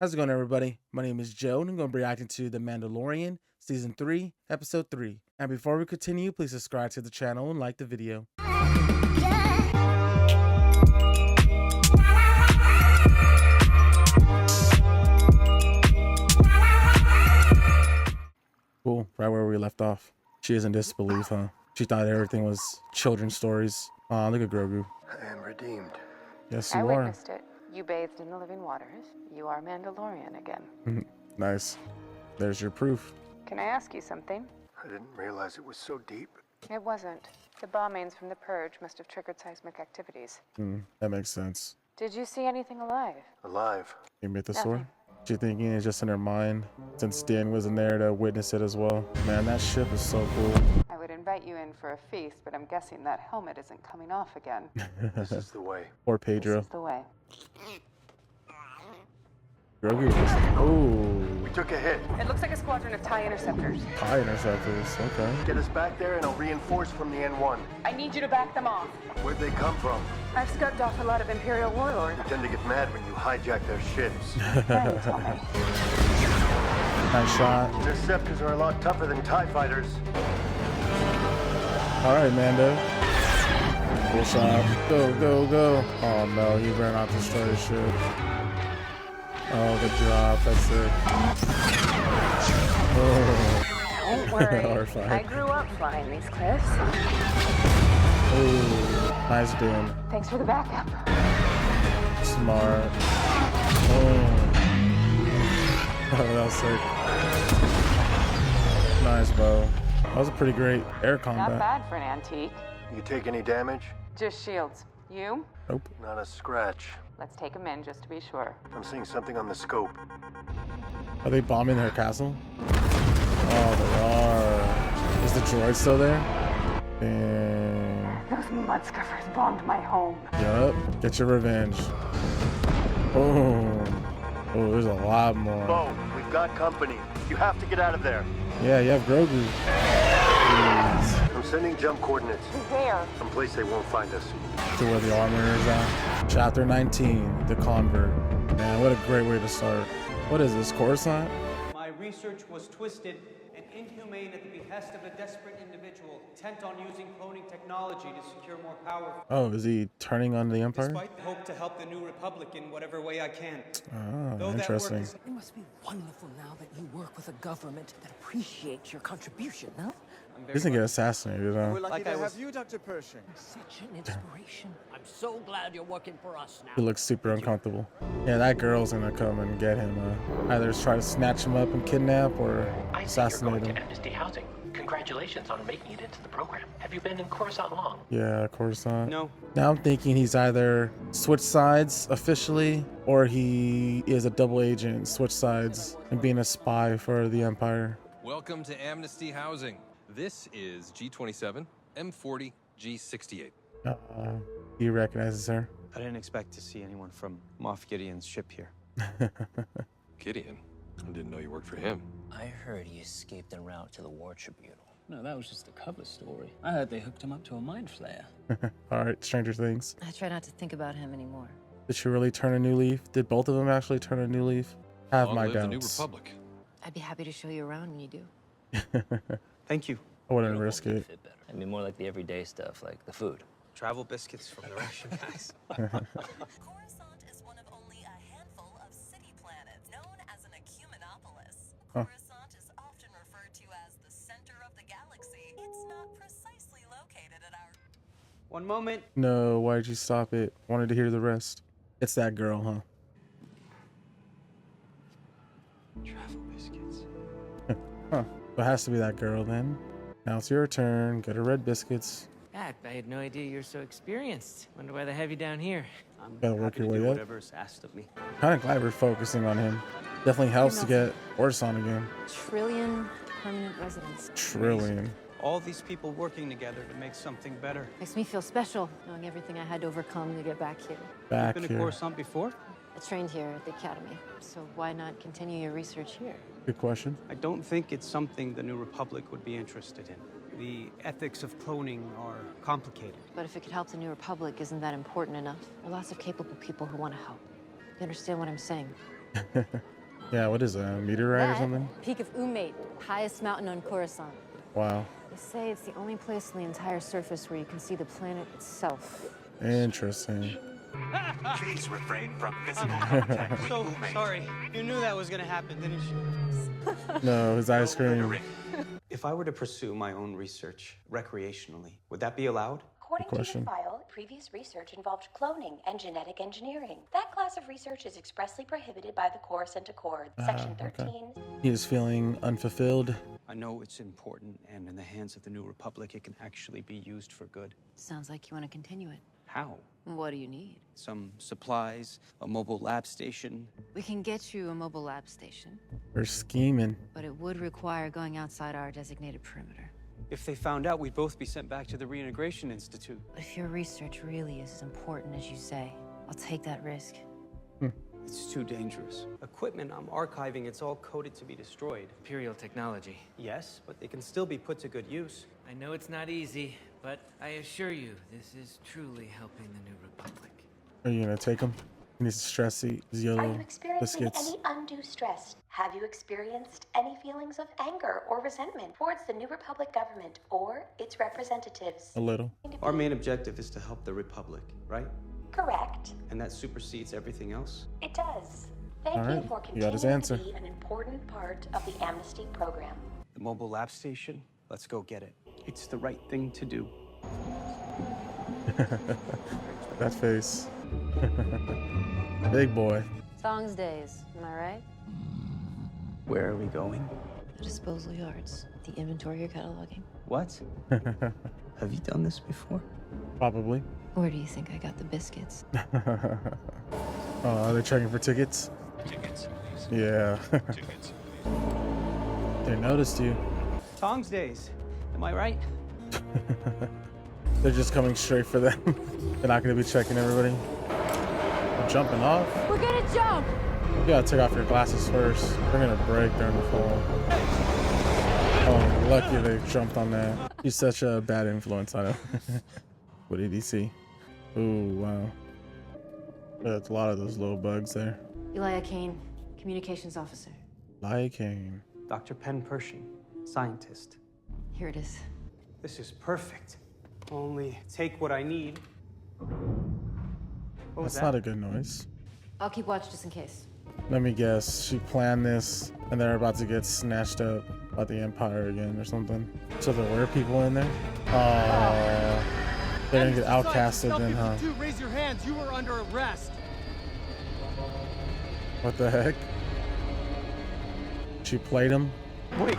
How's it going, everybody? My name is Joe, and I'm going to be reacting to The Mandalorian, Season 3, Episode 3. And before we continue, please subscribe to the channel and like the video. Cool, right where we left off. She is in disbelief, huh? She thought everything was children's stories. Aw, look at Grogu. I am redeemed. Yes, I you are. witnessed it. You bathed in the living waters. You are Mandalorian again. Nice. There's your proof. Can I ask you something? I didn't realize it was so deep. It wasn't. The bombings from the Purge must have triggered seismic activities. That makes sense. Did you see anything alive? Alive. You meet the Nothing. sword? She thinking it's just in her mind, since Dan wasn't there to witness it as well. Man, that ship is so cool. I would invite you in for a feast, but I'm guessing that helmet isn't coming off again. This is the way. Or This Pedro. is the way. Grogu was, ooh, We took a hit. It looks like a squadron of TIE interceptors. TIE interceptors, okay. Get us back there and I'll reinforce from the N1. I need you to back them off. Where'd they come from? I've scrubbed off a lot of Imperial warlords. They tend to get mad when you hijack their ships. Yeah, you tell me. Nice shot. Interceptors are a lot tougher than TIE fighters. Alright, Mando. Cool shot. Go, go, go. Oh no, he ran out to destroy his ship. Oh, the drop, that's it. Oh. Don't worry. Horrified. I grew up flying these cliffs. Ooh, nice beam. Thanks for the backup. Smart. Oh, that was sick. Nice, Bo. That was a pretty great air Not combat. bad for an antique. You take any damage? Just shields. You? Nope. Not a scratch. Let's take them in just to be sure. I'm seeing something on the scope. Are they bombing their castle? Oh, they are. Is the droid still there? Dang. Those mudscuffers bombed my home. Yup. Get your revenge. Oh. Oh, there's a lot more. Bo, we've got company. You have to get out of there. Yeah, you have Grogu. Jeez. I'm sending jump coordinates. Where? Someplace they won't find us. To where the armor is at. Chapter 19, The Convert. Man, what a great way to start. What is this, Coruscant? My research was twisted and inhumane at the behest of a desperate individual intent on using cloning technology to secure more power. Oh, is he turning on the Empire? Despite the hope to help the New Republic in whatever way I can. Oh, Though that interesting. work is It must be wonderful now that you work with a government that appreciates your contribution, huh? He's gonna get assassinated, huh? We're lucky Like to I have was- you, Dr. Pershing. Such an inspiration. I'm so glad you're working for us now. He looks super uncomfortable. Yeah, that girl's gonna come and get him. Either try to snatch him up and kidnap or I see you're assassinate going him. to Amnesty Housing. Congratulations on making it into the program. Have you been in Coruscant long? Yeah, Coruscant. No. Now I'm thinking he's either switched sides officially or he is a double agent, switch sides, and being a spy for the Empire. Welcome to Amnesty Housing. This is G27, M40, G68. He recognizes her. I didn't expect to see anyone from Moff Gideon's ship here. Gideon. I didn't know you worked for him. I heard he escaped en route to the War Tribunal. No, that was just the cover story. I heard they hooked him up to a mind flayer. All right, Stranger Things. I try not to think about him anymore. Did she really turn a new leaf? Did both of them actually turn a new leaf? Have Long my live the New doubts. Republic. I'd be happy to show you around when you do. Thank you. I wouldn't risk it. Fit better. I mean, more like the everyday stuff, like the food. Travel biscuits from the ration guys. Coruscant is one of only a handful of city planets known as an ecumenopolis. Coruscant is often referred to as the center of the galaxy. It's not precisely located at our... One moment. No, why did you stop it? Wanted to hear the rest. It's that girl, huh? Travel biscuits. Huh. It has to be that girl then. Now it's your turn. Get her red biscuits. I had no idea you were so experienced. Wonder why they have you down here. I'm Gotta work happy your to do way up. whatever's asked of me. Kind of glad we're focusing on him. Definitely helps to get Orson again. Trillion permanent residents. Trillion. All these people working together to make something better. Makes me feel special, knowing everything I had to overcome to get back here. Back Been to here. Coruscant before? I trained here at the academy, so why not continue your research here? Good question. I don't think it's something the New Republic would be interested in. The ethics of cloning are complicated. But if it could help the New Republic, isn't that important enough? There are lots of capable people who want to help. You understand what I'm saying? Yeah, what is that? A meteorite or something? Peak of Umate, highest mountain on Coruscant. Wow. They say it's the only place on the entire surface where you can see the planet itself. Interesting. Please refrain from physical contact with So Umate. sorry. You knew that was gonna happen, didn't you? No, his ice cream. If I were to pursue my own research recreationally, would that be allowed? According to question. your file, previous research involved cloning and genetic engineering. That class of research is expressly prohibited by the Coruscant Accord, Section 13. He is feeling unfulfilled. I know it's important, and in the hands of the New Republic, it can actually be used for good. Sounds like you want to continue it. How? What do you need? Some supplies, a mobile lab station. We can get you a mobile lab station, We're scheming. but it would require going outside our designated perimeter. If they found out, we'd both be sent back to the Reintegration Institute. But if your research really is as important as you say, I'll take that risk. It's too dangerous. Equipment I'm archiving, it's all coded to be destroyed. Imperial technology. Yes, but they can still be put to good use. I know it's not easy, but I assure you, this is truly helping the New Republic. Are you gonna take him? He needs to stress eat his Are yellow you experiencing biscuits. any undue stress? Have you experienced any feelings of anger or resentment towards the New Republic government or its representatives? A little. Our main objective is to help the Republic, right? Correct. And that supersedes everything else? It does. Thank All you right, for you got his continuing answer. to be an important part of the amnesty program. The mobile lab station? Let's go get it. It's the right thing to do. That face. Big boy. Thongs days, am I right? Where are we going? The disposal yards, the inventory you're cataloging. What? Have you done this before? Probably. Where do you think I got the biscuits? Are they checking for tickets? Tickets, please. Yeah. Tickets. They noticed you. Tongs days. Am I right? They're just coming straight for them. They're not gonna be checking everybody. I'm jumping off. We're gonna jump! You gotta take off your glasses first. They're gonna break during the fall. Oh, lucky they jumped on that. He's such a bad influence on him. What did he see? Ooh, wow. There's a lot of those little bugs there. Elia Kane, communications officer. Lycane. Dr. Penn Pershing, scientist. Here it is. This is perfect. Only take what I need. What was That's not a good noise. I'll keep watch just in case. Let me guess. She planned this and they're about to get snatched up by the Empire again or something. So there were people in there? They're gonna get outcasted then, huh? Raise your hands. You are under arrest. What the heck? She played him? Wait.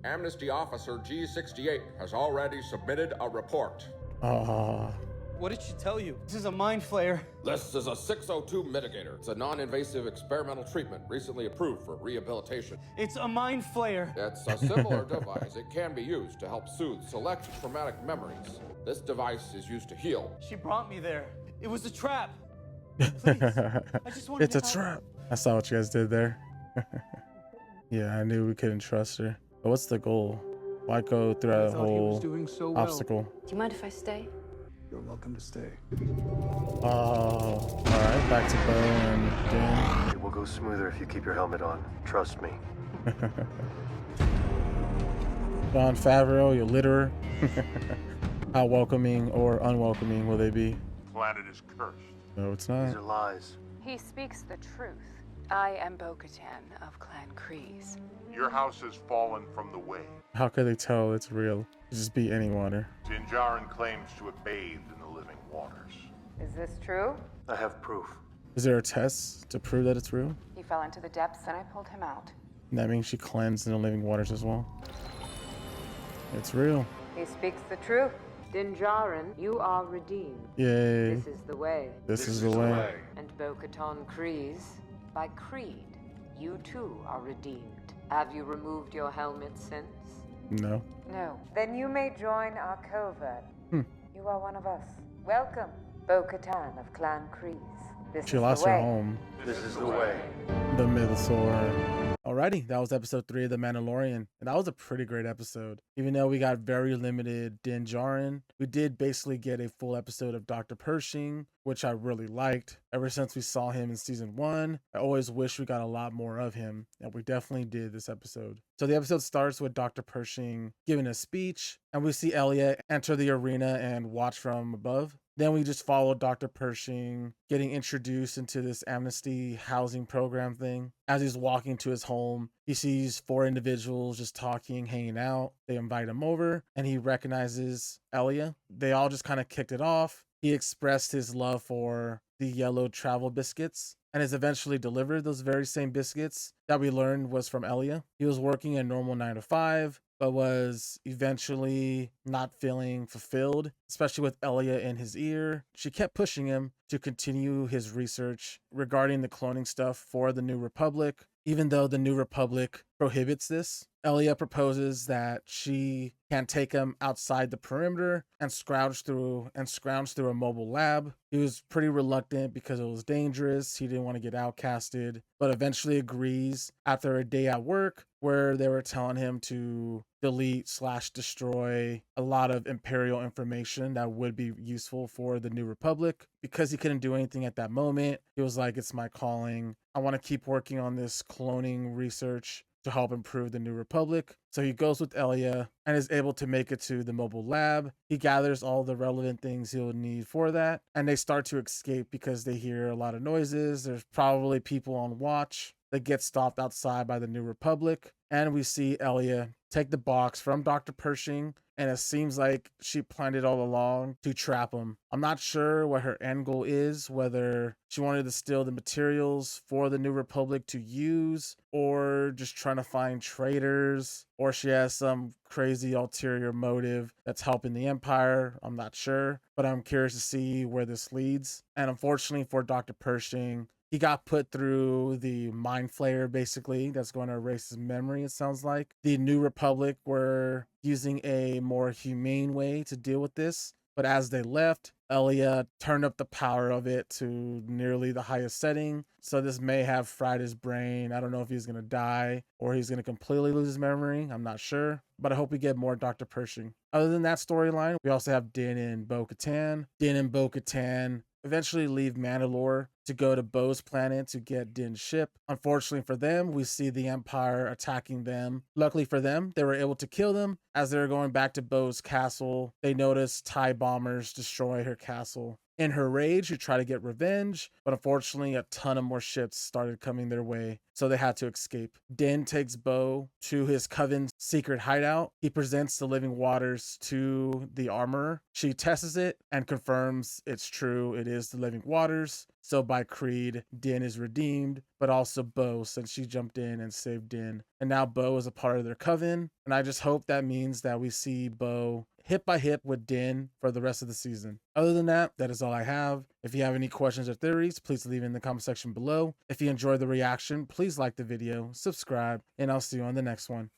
Amnesty Officer G68 has already submitted a report. What did she tell you? This is a mind flayer. This is a 602 mitigator. It's a non-invasive experimental treatment recently approved for rehabilitation. It's a mind flayer. It's a similar device. It can be used to help soothe select traumatic memories. This device is used to heal. She brought me there. It was a trap. It's a trap. I saw what you guys did there. Yeah, I knew we couldn't trust her. But what's the goal? Why go through that whole obstacle? Do you mind if I stay? You're welcome to stay. Oh, all right, back to Bo and Dan. It will go smoother if you keep your helmet on. Trust me. Jon Favreau, your litterer. How welcoming or unwelcoming will they be? Planet is cursed. No, it's not. These are lies. He speaks the truth. I am Bo-Katan of Clan Kreese. Your house has fallen from the way. How could they tell it's real? Just be any water. Din Djarin claims to have bathed in the living waters. Is this true? I have proof. Is there a test to prove that it's real? He fell into the depths and I pulled him out. And that means she cleansed in the living waters as well. It's real. He speaks the truth. Din Djarin, you are redeemed. Yay. This is the way. This is the way. And Bo-Katan Kreese, by creed, you too are redeemed. Have you removed your helmet since? No. No. Then you may join our covert. Hmm. You are one of us. Welcome, Bo-Katan of Clan Kreese. This She is lost the her way. home. This is the way. The Mythosaur. All Alrighty, that was episode 3 of The Mandalorian, and that was a pretty great episode. Even though we got very limited Din Djarin, we did basically get a full episode of Dr. Pershing, which I really liked. Ever since we saw him in season 1, I always wish we got a lot more of him, and we definitely did this episode. So the episode starts with Dr. Pershing giving a speech, and we see Elia enter the arena and watch from above. Then we just follow Dr. Pershing getting introduced into this amnesty housing program thing. As he's walking to his home, he sees 4 individuals just talking, hanging out. They invite him over, and he recognizes Elia. They all just kind of kicked it off. He expressed his love for the yellow travel biscuits and is eventually delivered those very same biscuits that we learned was from Elia. He was working a normal 9 to 5, but was eventually not feeling fulfilled, especially with Elia in his ear. She kept pushing him to continue his research regarding the cloning stuff for the New Republic, even though the New Republic prohibits this. Elia proposes that she can take him outside the perimeter and scrounge through a mobile lab. He was pretty reluctant because it was dangerous. He didn't want to get outcasted, but eventually agrees after a day at work where they were telling him to delete/destroy a lot of Imperial information that would be useful for the New Republic. Because he couldn't do anything at that moment, he was like, it's my calling. I want to keep working on this cloning research to help improve the New Republic. So he goes with Elia and is able to make it to the mobile lab. He gathers all the relevant things he'll need for that, and they start to escape because they hear a lot of noises. There's probably people on watch. They get stopped outside by the New Republic, and we see Elia take the box from Dr. Pershing, and it seems like she planned it all along to trap him. I'm not sure what her end goal is, whether she wanted to steal the materials for the New Republic to use, or just trying to find traitors, or she has some crazy ulterior motive that's helping the Empire. I'm not sure, but I'm curious to see where this leads. And unfortunately for Dr. Pershing, he got put through the mind flayer, basically, that's going to erase his memory, it sounds like. The New Republic were using a more humane way to deal with this, but as they left, Elia turned up the power of it to nearly the highest setting. So this may have fried his brain. I don't know if he's going to die or he's going to completely lose his memory. I'm not sure, but I hope we get more Dr. Pershing. Other than that storyline, we also have Din and Bo-Katan. Din and Bo-Katan eventually leave Mandalore to go to Bo's planet to get Din's ship. Unfortunately for them, we see the Empire attacking them. Luckily for them, they were able to kill them. As they were going back to Bo's castle, they noticed TIE bombers destroy her castle. In her rage, she tried to get revenge, but unfortunately, a ton of more ships started coming their way, so they had to escape. Din takes Bo to his coven's secret hideout. He presents the living waters to the armorer. She tests it and confirms it's true. It is the living waters. So by creed, Din is redeemed, but also Bo, since she jumped in and saved Din. And now Bo is a part of their coven. And I just hope that means that we see Bo hip by hip with Din for the rest of the season. Other than that, that is all I have. If you have any questions or theories, please leave in the comment section below. If you enjoyed the reaction, please like the video, subscribe, and I'll see you on the next one.